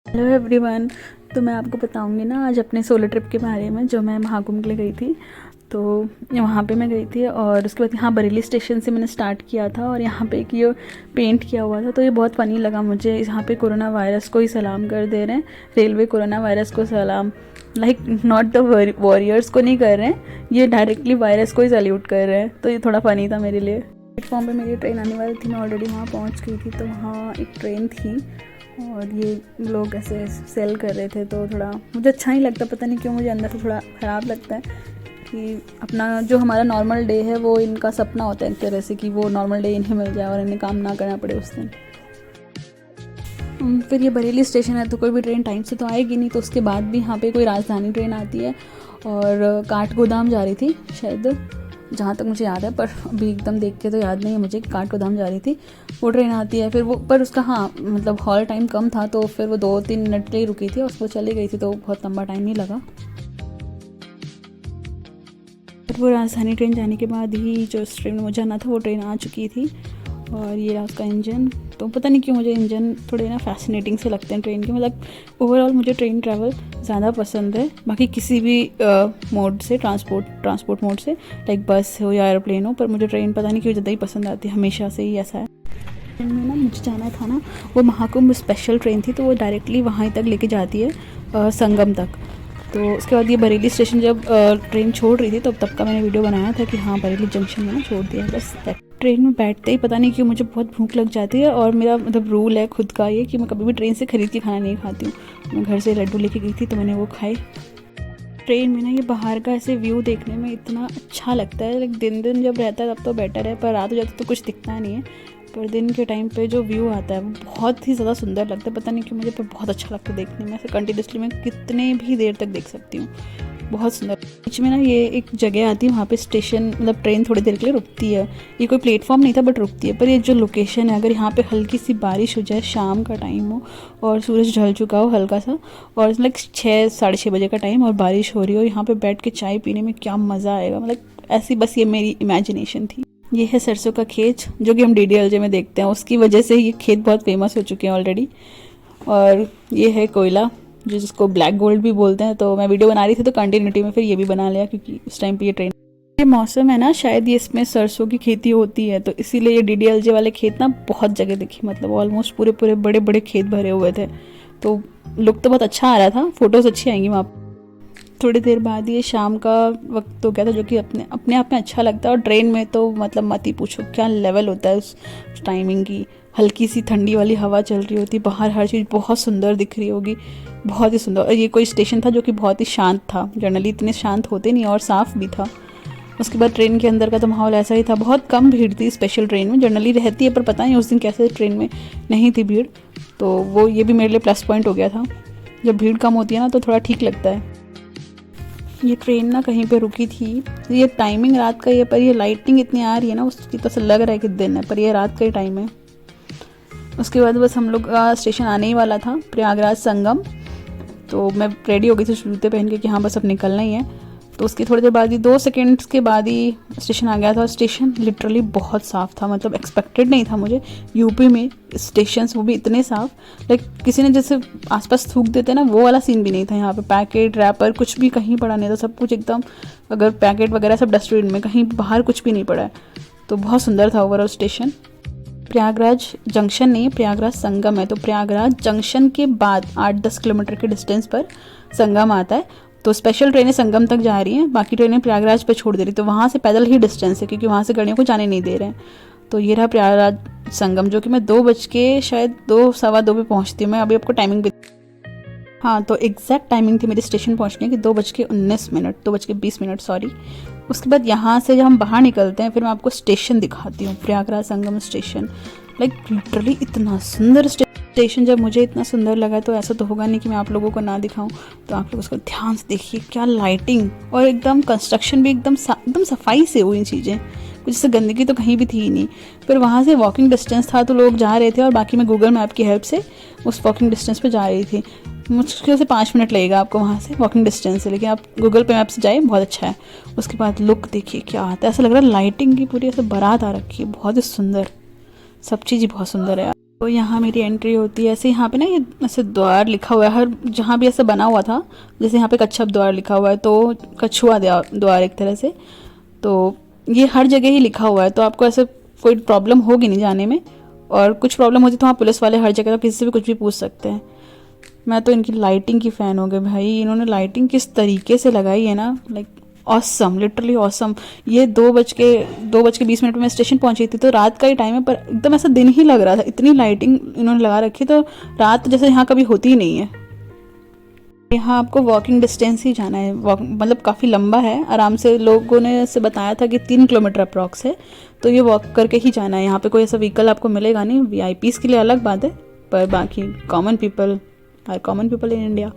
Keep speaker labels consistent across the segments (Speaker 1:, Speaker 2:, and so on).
Speaker 1: Hello everyone. तो मैं आपको बताऊंगी ना आज अपने सोलो ट्रिप के बारे में, जो मैं महाकुंभ के लिए गई थी। तो वहाँ पे मैं गई थी और उसके बाद यहाँ बरेली स्टेशन से मैंने स्टार्ट किया था और यहाँ पे एक ये पेंट किया हुआ था। तो ये बहुत फ़नी लगा मुझे। यहाँ पे कोरोना वायरस को ही सलाम कर दे रहे हैं, रेलवे कोरोना वायरस को सलाम, लाइक नॉट द वॉरियर्स को नहीं कर रहे हैं, ये डायरेक्टली वायरस को ही सैल्यूट कर रहे हैं। तो ये थोड़ा फ़नी था मेरे लिए। प्लेटफॉर्म पे मेरी ट्रेन आने वाली थी, मैं ऑलरेडी वहाँ पहुँच गई थी। तो वहाँ एक ट्रेन थी और ये लोग ऐसे सेल कर रहे थे, तो थोड़ा मुझे अच्छा नहीं लगता, पता नहीं क्यों मुझे अंदर से थोड़ा ख़राब लगता है कि अपना जो हमारा नॉर्मल डे है वो इनका सपना होता है एक तरह से कि वो नॉर्मल डे इन्हें मिल जाए और इन्हें काम ना करना पड़े उस दिन। फिर ये बरेली स्टेशन है तो कोई भी ट्रेन टाइम से तो आएगी नहीं, तो उसके बाद भी यहाँ पे कोई राजधानी ट्रेन आती है और काठगोदाम जा रही थी शायद, जहाँ तक मुझे याद है, पर अभी एकदम देख के तो याद नहीं है मुझे। काठगोदाम जा रही थी वो ट्रेन आती है, फिर वो पर उसका मतलब हॉल टाइम कम था, तो फिर वो 2-3 मिनट के लिए रुकी थी और उसको चली गई थी, तो बहुत लंबा टाइम नहीं लगा। फिर वो राजधानी ट्रेन जाने के बाद ही जो इस ट्रेन में मुझे आना था वो ट्रेन आ चुकी थी और ये रहा उसका इंजन। तो पता नहीं क्यों मुझे इंजन थोड़े ना फैसिनेटिंग से लगते हैं ट्रेन के, मतलब ओवरऑल मुझे ट्रेन ट्रैवल ज़्यादा पसंद है बाकी किसी भी मोड से, ट्रांसपोर्ट मोड से, लाइक बस हो या एरोप्लेन हो, पर मुझे ट्रेन पता नहीं क्यों ज़्यादा ही पसंद आती है, हमेशा से ही ऐसा है। ट्रेन में ना मुझे जाना था ना, वो महाकुंभ स्पेशल ट्रेन थी, तो वो डायरेक्टली वहाँ तक लेके जाती है संगम तक। तो उसके बाद ये बरेली स्टेशन जब ट्रेन छोड़ रही थी तब का मैंने वीडियो बनाया था कि हाँ बरेली जंक्शन में ना छोड़ दिया है बस। ट्रेन में बैठते ही पता नहीं क्यों मुझे बहुत भूख लग जाती है और मेरा मतलब रूल है खुद का ये कि मैं कभी भी ट्रेन से ख़रीद के खाना नहीं खाती हूँ। मैं घर से लड्डू लेके गई थी तो मैंने वो खाए। ट्रेन में ना ये बाहर का ऐसे व्यू देखने में इतना अच्छा लगता है, लाइक दिन जब रहता है तब तो बेटर है, पर रात हो जाती तो कुछ दिखता नहीं है, पर दिन के टाइम पे जो व्यू आता है वो बहुत ही ज़्यादा सुंदर लगता है। पता नहीं क्यों मुझे पर बहुत अच्छा लगता है देखने में, ऐसे कंटिन्यूसली मैं कितने भी देर तक देख सकती हूँ, बहुत सुंदर। बीच में ना ये एक जगह आती है, वहाँ पे स्टेशन मतलब ट्रेन थोड़ी देर के लिए रुकती है। ये कोई प्लेटफॉर्म नहीं था बट रुकती है, पर ये जो लोकेशन है, अगर यहाँ पे हल्की सी बारिश हो जाए, शाम का टाइम हो और सूरज ढल चुका हो हल्का सा और लाइक 6-6:30 बजे का टाइम और बारिश हो रही हो, यहाँ पे बैठ के चाय पीने में क्या मज़ा आएगा, मतलब ऐसी बस ये मेरी इमेजिनेशन थी। ये है सरसों का खेत जो कि हम DDLJ में देखते हैं, उसकी वजह से ये खेत बहुत फेमस हो चुके हैं ऑलरेडी। और ये है कोयला जो जिसको ब्लैक गोल्ड भी बोलते हैं। तो मैं वीडियो बना रही थी तो कंटिन्यूटी में फिर ये भी बना लिया क्योंकि उस टाइम पे ये ट्रेन, ये मौसम है ना शायद ये इसमें सरसों की खेती होती है, तो इसीलिए ये DDLJ वाले खेत ना बहुत जगह दिखे, मतलब ऑलमोस्ट पूरे बड़े बड़े खेत भरे हुए थे। तो लुक तो बहुत अच्छा आ रहा था, फोटोज़ अच्छी आएंगी वहाँ। थोड़ी देर बाद ये शाम का वक्त हो गया था जो कि अपने आप में अच्छा लगता है, और ट्रेन में तो मतलब मत ही पूछो क्या लेवल होता है उस टाइमिंग की। हल्की सी ठंडी वाली हवा चल रही होती, बाहर हर चीज़ बहुत सुंदर दिख रही होगी, बहुत ही सुंदर। और ये कोई स्टेशन था जो कि बहुत ही शांत था, जनरली इतने शांत होते नहीं, और साफ़ भी था। उसके बाद ट्रेन के अंदर का तो माहौल ऐसा ही था, बहुत कम भीड़ थी स्पेशल ट्रेन में, जनरली रहती है पर पता नहीं उस दिन कैसे ट्रेन में नहीं थी भीड़, तो वो ये भी मेरे लिए प्लस पॉइंट हो गया था। जब भीड़ कम होती है ना तो थोड़ा ठीक लगता है। ये ट्रेन ना कहीं पे रुकी थी, ये टाइमिंग रात का ही है, पर ये लाइटिंग इतनी आ रही है ना उसकी, तो ऐसा लग रहा है कि दिन है, पर ये रात का ही टाइम है। उसके बाद बस हम लोग का स्टेशन आने ही वाला था, प्रयागराज संगम। तो मैं रेडी हो गई थी जूते पहन के कि हाँ बस अब निकलना ही है। तो उसकी थोड़ी देर बाद ही, 2 सेकेंड्स के बाद ही स्टेशन आ गया था। स्टेशन लिटरली बहुत साफ़ था, मतलब एक्सपेक्टेड नहीं था मुझे यूपी में स्टेशंस वो भी इतने साफ़, लाइक किसी ने जैसे आसपास थूक देते ना वो वाला सीन भी नहीं था यहाँ पे। पैकेट रैपर कुछ भी कहीं पड़ा नहीं था, सब कुछ एकदम, अगर पैकेट वगैरह सब डस्टबिन में, कहीं बाहर कुछ भी नहीं पड़ा है। तो बहुत सुंदर था ओवरऑल स्टेशन। प्रयागराज जंक्शन नहीं, प्रयागराज संगम है, तो प्रयागराज जंक्शन के बाद 8-10 किलोमीटर के डिस्टेंस पर संगम आता है। तो स्पेशल ट्रेनें संगम तक जा रही हैं, बाकी ट्रेनें प्रयागराज पे छोड़ दे रही, तो वहाँ से पैदल ही डिस्टेंस है क्योंकि वहाँ से गाड़ियों को जाने नहीं दे रहे हैं। तो ये रहा प्रयागराज संगम, जो कि मैं 2 बज के शायद 2-2:15 पे पहुँचती हूँ। मैं अभी आपको टाइमिंग भी, हाँ तो एग्जैक्ट टाइमिंग थी मेरी स्टेशन पहुँचने की 2:19, 2:20 सॉरी। उसके बाद यहाँ से जब हम बाहर निकलते हैं फिर मैं आपको स्टेशन दिखाती हूँ, Prayagraj Sangam station. Like literally इतना सुंदर स्टेशन, जब मुझे इतना सुंदर लगा तो ऐसा तो होगा नहीं कि मैं आप लोगों को ना दिखाऊं। तो आप लोग उसको ध्यान से देखिए, क्या लाइटिंग, और एकदम कंस्ट्रक्शन भी एकदम सफाई से हुई चीज़ें, कुछ ऐसे गंदगी तो कहीं भी थी ही नहीं। फिर वहाँ से वॉकिंग डिस्टेंस था तो लोग जा रहे थे और बाकी मैं गूगल मैप की हेल्प से उस वॉकिंग डिस्टेंस पर जा रही थी। मुश्किल से 5 मिनट लगेगा आपको वहाँ से वॉकिंग डिस्टेंस से, लेकिन आप गूगल पे मैप से जाए, बहुत अच्छा है। उसके बाद लुक देखिए क्या आता है, ऐसा लग रहा है लाइटिंग की पूरी ऐसे बारात आ रखी है, बहुत ही सुंदर, सब चीज़ ही बहुत सुंदर है। तो यहाँ मेरी एंट्री होती है ऐसे। यहाँ पे ना ये ऐसे द्वार लिखा हुआ है, हर जहाँ भी ऐसा बना हुआ था, जैसे यहाँ पे कच्छप द्वार लिखा हुआ है तो कछुआ द्वार एक तरह से, तो ये हर जगह ही लिखा हुआ है। तो आपको ऐसे कोई प्रॉब्लम होगी नहीं जाने में, और कुछ प्रॉब्लम होती तो वहाँ पुलिस वाले हर जगह, तो किसी से भी कुछ भी पूछ सकते हैं। मैं तो इनकी लाइटिंग की फ़ैन हो गई भाई, इन्होंने लाइटिंग किस तरीके से लगाई है ना, लाइक ऑसम, लिटरली ऑसम। ये 2:20 पे मैं स्टेशन पहुंची थी, तो रात का ही टाइम है पर एकदम ऐसा दिन ही लग रहा था, इतनी लाइटिंग इन्होंने लगा रखी, तो रात जैसे यहाँ कभी होती ही नहीं है। यहाँ आपको वॉकिंग डिस्टेंस ही जाना है, मतलब काफ़ी लंबा है, आराम से लोगों ने ऐसे बताया था कि 3 किलोमीटर अप्रॉक्स है, तो ये वॉक करके ही जाना है। यहाँ पे कोई ऐसा व्हीकल आपको मिलेगा नहीं, वीआईपीज़ के लिए अलग बात है, पर बाकी कॉमन पीपल इन इंडिया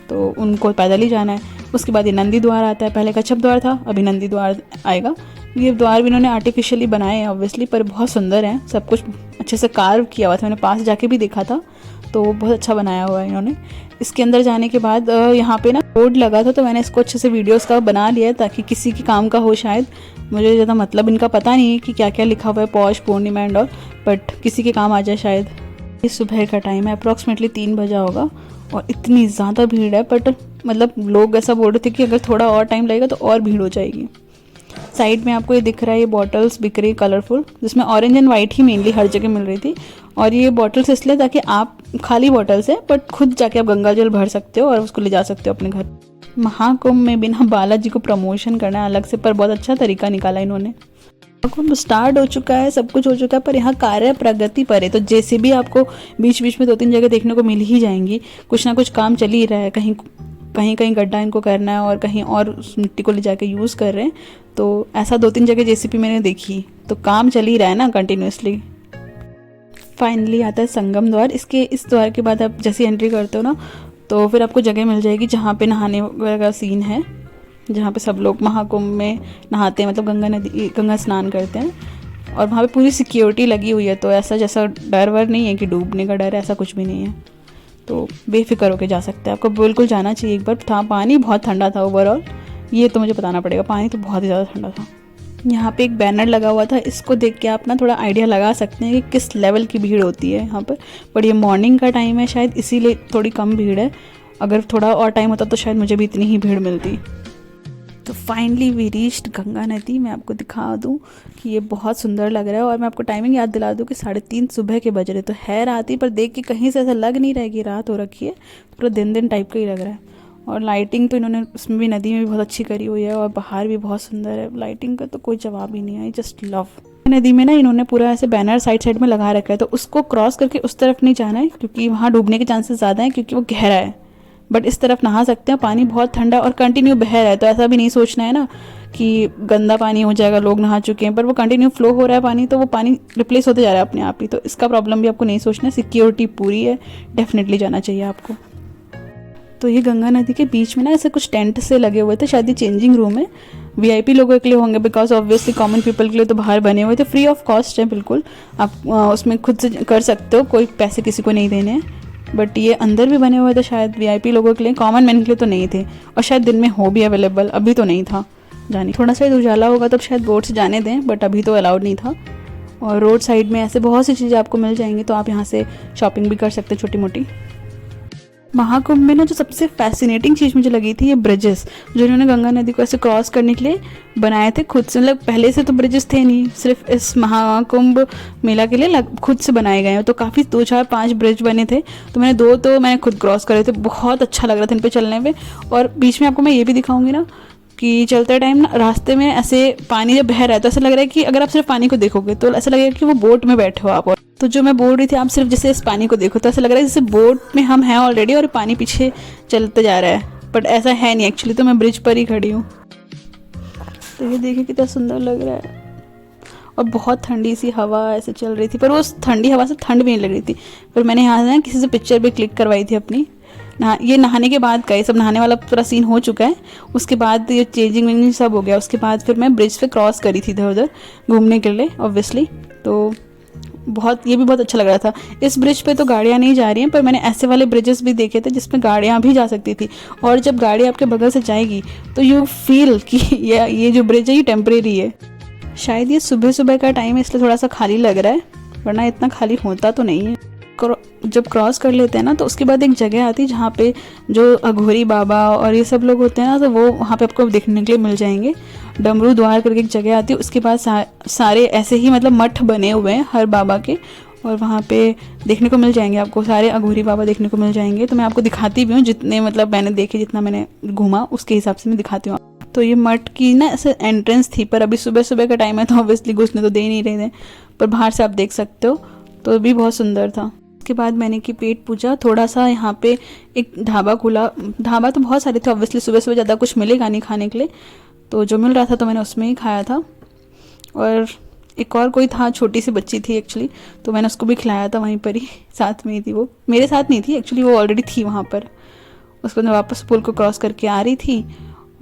Speaker 1: तो उनको पैदल ही जाना है। उसके बाद ये नंदी द्वार आता है, पहले कच्छप द्वार था, अभी नंदी द्वार आएगा। ये द्वार भी इन्होंने आर्टिफिशियली बनाए हैं ऑब्वियसली, पर बहुत सुंदर है, सब कुछ अच्छे से कार्व किया हुआ था, मैंने पास जाके भी देखा था, तो बहुत अच्छा बनाया हुआ है इन्होंने। इसके अंदर जाने के बाद यहाँ पे ना बोर्ड लगा था, तो मैंने इसको अच्छे से वीडियोस का बना लिया ताकि किसी के काम का हो शायद। मुझे ज़्यादा मतलब इनका पता नहीं है कि क्या क्या लिखा हुआ है, पौष पूर्णिमा एंड और, बट किसी के काम आ जाए शायद। ये सुबह का टाइम है, अप्रॉक्सीमेटली 3 बजा होगा, और इतनी ज़्यादा भीड़ है, बट मतलब लोग ऐसा बोल रहे थे कि अगर थोड़ा और टाइम लगेगा तो और भीड़ हो जाएगी। साइड में आपको ये दिख रहा है, ये बॉटल्स बिक रही कलरफुल, जिसमें ऑरेंज एंड वाइट ही मेनली हर जगह मिल रही थी। और ये बॉटल्स इसलिए ताकि आप, खाली बॉटल्स है बट खुद जाके आप गंगा जल भर सकते हो और उसको ले जा सकते हो अपने घर। महाकुंभ में बिना बालाजी को प्रमोशन करना अलग से, पर बहुत अच्छा तरीका निकाला इन्होंने। कुंभ स्टार्ट हो चुका है, सब कुछ हो चुका है, पर यहाँ कार्य प्रगति पर है, तो जैसे भी आपको बीच बीच में 2-3 जगह देखने को मिल ही जाएंगी, कुछ ना कुछ काम चल ही रहा है। कहीं गड्ढा इनको करना है और कहीं और उस मिट्टी को ले जाके यूज़ कर रहे हैं, तो ऐसा 2-3 जगह जेसीपी मैंने देखी, तो काम चल ही रहा है ना कंटिन्यूसली। फाइनली आता है संगम द्वार। इस द्वार के बाद आप जैसे एंट्री करते हो ना, तो फिर आपको जगह मिल जाएगी जहाँ पे नहाने वगैरह का सीन है, जहाँ पे सब लोग महाकुंभ में नहाते हैं, मतलब गंगा स्नान करते हैं, और वहाँ पे पूरी सिक्योरिटी लगी हुई है, तो ऐसा जैसा डर वर नहीं है कि डूबने का डर है, ऐसा कुछ भी नहीं है, तो बेफिक्र होकर जा सकते हैं। आपको बिल्कुल जाना चाहिए एक बार। था पानी बहुत ठंडा था ओवरऑल, ये तो मुझे बताना पड़ेगा, पानी तो बहुत ही ज़्यादा ठंडा था। यहाँ पे एक बैनर लगा हुआ था, इसको देख के आप ना थोड़ा आइडिया लगा सकते हैं कि किस लेवल की भीड़ होती है यहाँ पर, बट ये मॉर्निंग का टाइम है शायद इसीलिए थोड़ी कम भीड़ है, अगर थोड़ा और टाइम होता तो शायद मुझे भी इतनी ही भीड़ मिलती। तो फाइनली वी रीच्ड गंगा नदी। मैं आपको दिखा दूँ कि ये बहुत सुंदर लग रहा है, और मैं आपको टाइमिंग याद दिला दूँ कि 3:30 सुबह के बज रहे, तो है रात ही, पर देख के कहीं से ऐसा लग नहीं रहा है कि रात हो रखी है, पूरा दिन टाइप का ही लग रहा है। और लाइटिंग तो इन्होंने उसमें भी, नदी में भी बहुत अच्छी करी हुई है, और बाहर भी बहुत सुंदर है, लाइटिंग का तो कोई जवाब ही नहीं है, आई जस्ट लव। नदी में ना इन्होंने पूरा ऐसे बैनर साइड में लगा रखा है, तो उसको क्रॉस करके उस तरफ नहीं जाना है, क्योंकि वहाँ डूबने के चांसेस ज़्यादा हैं, क्योंकि वो गहरा है। बट इस तरफ नहा सकते हैं, पानी बहुत ठंडा और कंटिन्यू बह रहा है, तो ऐसा भी नहीं सोचना है ना कि गंदा पानी हो जाएगा, लोग नहा चुके हैं, पर वो कंटिन्यू फ्लो हो रहा है पानी, तो वो पानी रिप्लेस होते जा रहा है अपने आप ही, तो इसका प्रॉब्लम भी आपको नहीं सोचना है। सिक्योरिटी पूरी है, डेफिनेटली जाना चाहिए आपको। तो ये गंगा नदी के बीच में ना ऐसे कुछ टेंट से लगे हुए थे, शायद ये चेंजिंग रूम है, वीआईपी लोगों के लिए होंगे, बिकॉज ऑब्वियसली कॉमन पीपल के लिए तो बाहर बने हुए थे, फ्री ऑफ कॉस्ट है बिल्कुल, आप उसमें खुद से कर सकते हो, कोई पैसे किसी को नहीं देने हैं। बट ये अंदर भी बने हुए थे शायद वीआईपी लोगों के लिए, कॉमन मैन के लिए तो नहीं थे, और शायद दिन में हो भी अवेलेबल, अभी तो नहीं था जाने। थोड़ा सा उजाला होगा तब शायद बोट से जाने दें, बट अभी तो अलाउड नहीं था। और रोड साइड में ऐसे बहुत सी चीज़ें आपको मिल जाएंगी, तो आप यहाँ से शॉपिंग भी कर सकते हैं छोटी मोटी। महाकुंभ में ना जो सबसे फैसिनेटिंग चीज़ मुझे लगी थी, ये ब्रिजेस जो इन्होंने गंगा नदी को ऐसे क्रॉस करने के लिए बनाए थे खुद से, मतलब पहले से तो ब्रिजेस थे नहीं, सिर्फ इस महाकुंभ मेला के लिए खुद से बनाए गए हैं, तो काफ़ी 2, 4, 5 ब्रिज बने थे, तो मैंने खुद क्रॉस करे थे, बहुत अच्छा लग रहा था इन पर चलने में। और बीच में आपको मैं ये भी दिखाऊंगी ना कि चलते टाइम ना रास्ते में ऐसे पानी जब बह रहा है, तो ऐसा लग रहा है कि अगर आप सिर्फ पानी को देखोगे तो ऐसा लगेगा कि वो बोट में बैठे हो आप। और तो जो मैं बोल रही थी, आप सिर्फ जैसे इस पानी को देखो तो ऐसा लग रहा है जैसे बोट में हम हैं ऑलरेडी और पानी पीछे चलते जा रहा है, बट ऐसा है नहीं एक्चुअली, तो मैं ब्रिज पर ही खड़ी हूँ। तो ये देखिए कितना सुंदर लग रहा है, और बहुत ठंडी सी हवा ऐसे चल रही थी, पर वो ठंडी हवा से ठंड भी नहीं लग रही थी। पर मैंने यहाँ ना किसी से पिक्चर भी क्लिक करवाई थी अपनी, ये नहाने के बाद का, ये सब नहाने वाला पूरा सीन हो चुका है, उसके बाद ये चेंजिंग वेंजिंग सब हो गया, उसके बाद फिर मैं ब्रिज पे क्रॉस करी थी इधर उधर घूमने के लिए ऑब्वियसली। तो ये भी बहुत अच्छा लग रहा था। इस ब्रिज पे तो गाड़ियाँ नहीं जा रही हैं, पर मैंने ऐसे वाले ब्रिजेस भी देखे थे जिसमें गाड़ियाँ भी जा सकती थी, और जब गाड़ी आपके बगल से जाएगी तो यू फील कि ये जो ब्रिज है ये टेम्परेरी है। शायद ये सुबह सुबह का टाइम है इसलिए थोड़ा सा खाली लग रहा है, वरना इतना खाली होता तो नहीं है। जब क्रॉस कर लेते हैं ना तो उसके बाद एक जगह आती है जहाँ पे जो अघोरी बाबा और ये सब लोग होते हैं ना, तो वो वहाँ पे आपको देखने के लिए मिल जाएंगे। डमरू द्वार करके एक जगह आती है, उसके बाद सारे ऐसे ही मतलब मठ बने हुए हैं हर बाबा के, और वहाँ पे देखने को मिल जाएंगे आपको सारे अघोरी बाबा देखने को मिल जाएंगे। तो मैं आपको दिखाती भी हूँ, जितने मतलब मैंने देखे, जितना मैंने घूमा उसके हिसाब से मैं दिखाती हूँ। तो ये मठ की ना ऐसे एंट्रेंस थी, पर अभी सुबह सुबह का टाइम है तो ऑब्वियसली घुसने तो दे नहीं रहे थे, पर बाहर से आप देख सकते हो, तो भी बहुत सुंदर था। उसके बाद मैंने की पेट पूजा। थोड़ा सा यहाँ पे एक ढाबा खुला, ढाबा तो बहुत सारे थे ऑब्वियसली, सुबह सुबह ज़्यादा कुछ मिलेगा नहीं खाने के लिए, तो जो मिल रहा था तो मैंने उसमें ही खाया था। और एक और कोई था, छोटी सी बच्ची थी एक्चुअली, तो मैंने उसको भी खिलाया था वहीं पर ही, साथ में ही थी वो, मेरे साथ नहीं थी एक्चुअली, वो ऑलरेडी थी वहाँ पर। उसको मैं वापस पुल को क्रॉस करके आ रही थी,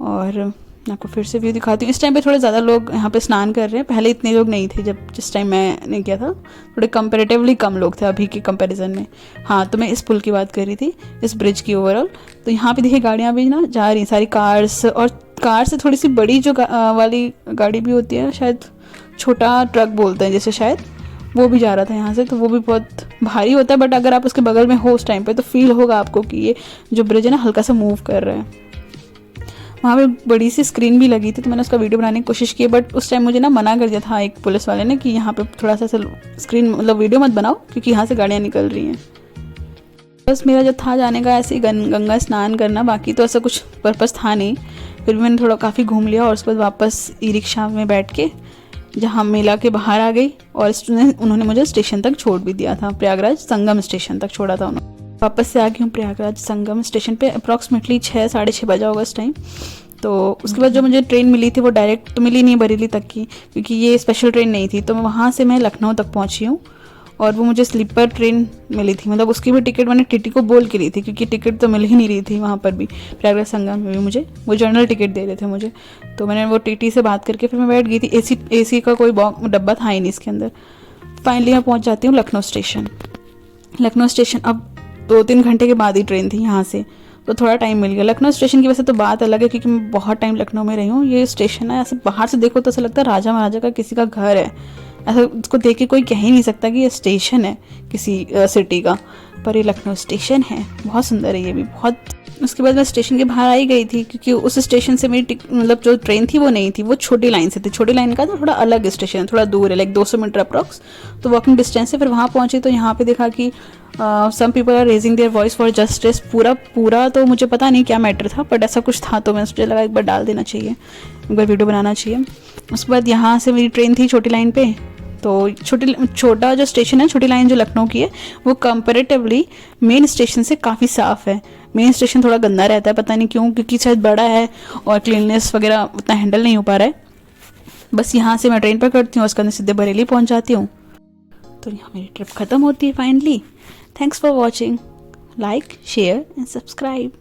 Speaker 1: और मैं आपको फिर से व्यू दिखाती हूँ। इस टाइम पे थोड़े ज़्यादा लोग यहाँ पे स्नान कर रहे हैं, पहले इतने लोग नहीं थे जिस टाइम मैंने किया था, थोड़े कंपेरेटिवली कम लोग थे अभी के कंपैरिजन में। हाँ, तो मैं इस पुल की बात कर रही थी, इस ब्रिज की ओवरऑल। तो यहाँ पे देखिए गाड़ियाँ भी ना जा रही हैं, सारी कार्स, और कार से थोड़ी सी बड़ी जो वाली गाड़ी भी होती है, शायद छोटा ट्रक बोलते हैं जैसे, शायद वो भी जा रहा था यहाँ से। तो वो भी बहुत भारी होता है, बट अगर आप उसके बगल में हो उस टाइम पे तो फील होगा आपको कि ये जो ब्रिज है ना हल्का सा मूव कर रहा है। वहाँ पे बड़ी सी स्क्रीन भी लगी थी, तो मैंने उसका वीडियो बनाने की कोशिश की, बट उस टाइम मुझे ना मना कर दिया था एक पुलिस वाले ने कि यहाँ पे थोड़ा सा स्क्रीन मतलब वीडियो मत बनाओ, क्योंकि यहाँ से गाड़ियाँ निकल रही हैं। बस मेरा जो था जाने का ऐसे ही गंगा स्नान करना, बाकी तो ऐसा कुछ पर्पस था नहीं। फिर भी मैंने थोड़ा काफ़ी घूम लिया, और उसके बाद वापस ई रिक्शा में बैठ के जहाँ मेला के बाहर आ गई, और उन्होंने मुझे स्टेशन तक छोड़ भी दिया था, प्रयागराज संगम स्टेशन तक छोड़ा था उन्होंने। वापस से आ गई हूँ प्रयागराज संगम स्टेशन पे, अप्रॉक्सीमेटली 6 साढ़े 6 बजा होगा इस टाइम। तो उसके बाद जो मुझे ट्रेन मिली थी वो डायरेक्ट तो मिली नहीं बरेली तक की, क्योंकि ये स्पेशल ट्रेन नहीं थी, तो वहाँ से मैं लखनऊ तक पहुँची हूँ, और वो मुझे स्लीपर ट्रेन मिली थी। मतलब उसकी भी टिकट मैंने टीटी को बोल के ली थी, क्योंकि टिकट तो मिल ही नहीं रही थी वहाँ पर भी, प्रयागराज संगम में भी मुझे वो जनरल टिकट दे रहे थे मुझे। तो मैंने वो टीटी से बात करके फिर मैं बैठ गई थी। एसी का कोई डब्बा था ही नहीं इसके अंदर। फाइनली मैं पहुँच जाती हूँ लखनऊ स्टेशन। लखनऊ स्टेशन अब 2-3 घंटे के बाद ही ट्रेन थी यहाँ से, तो थोड़ा टाइम मिल गया। लखनऊ स्टेशन की वैसे तो बात अलग है, क्योंकि मैं बहुत टाइम लखनऊ में रही हूँ। ये स्टेशन है, ऐसे बाहर से देखो तो ऐसा लगता है राजा महाराजा का किसी का घर है, ऐसा उसको देख के कोई कह ही नहीं सकता कि ये स्टेशन है किसी सिटी का, पर ये लखनऊ स्टेशन है। बहुत सुंदर है ये भी, बहुत। उसके बाद मैं स्टेशन के बाहर आई गई थी, क्योंकि उस स्टेशन से मेरी मतलब जो ट्रेन थी वो नहीं थी, वो छोटी लाइन से थी। छोटी लाइन का तो थोड़ा अलग स्टेशन है, थोड़ा दूर है, लाइक 200 मीटर अप्रॉक्स, तो वॉकिंग डिस्टेंस से। फिर वहाँ पहुँची तो यहाँ पे देखा कि some people are raising their voice for justice. पूरा तो मुझे पता नहीं क्या मैटर था, बट ऐसा कुछ था, तो मैं मुझे लगा एक बार डाल देना चाहिए, एक बार वीडियो बनाना चाहिए। उसके बाद यहाँ से मेरी ट्रेन थी छोटी लाइन पे, तो छोटा जो स्टेशन है, छोटी लाइन जो लखनऊ की है, वो कंपैरेटिवली मेन स्टेशन से काफ़ी साफ़ है। मेन स्टेशन थोड़ा गंदा रहता है, पता नहीं क्यों, क्योंकि शायद बड़ा है और क्लीननेस वगैरह उतना हैंडल नहीं हो पा रहा है। बस यहाँ से मैं ट्रेन पकड़ती हूँ, उसके अंदर सीधे बरेली पहुँच जाती हूँ, तो यहाँ मेरी ट्रिप ख़त्म होती है finally. Thanks for watching, like share and subscribe.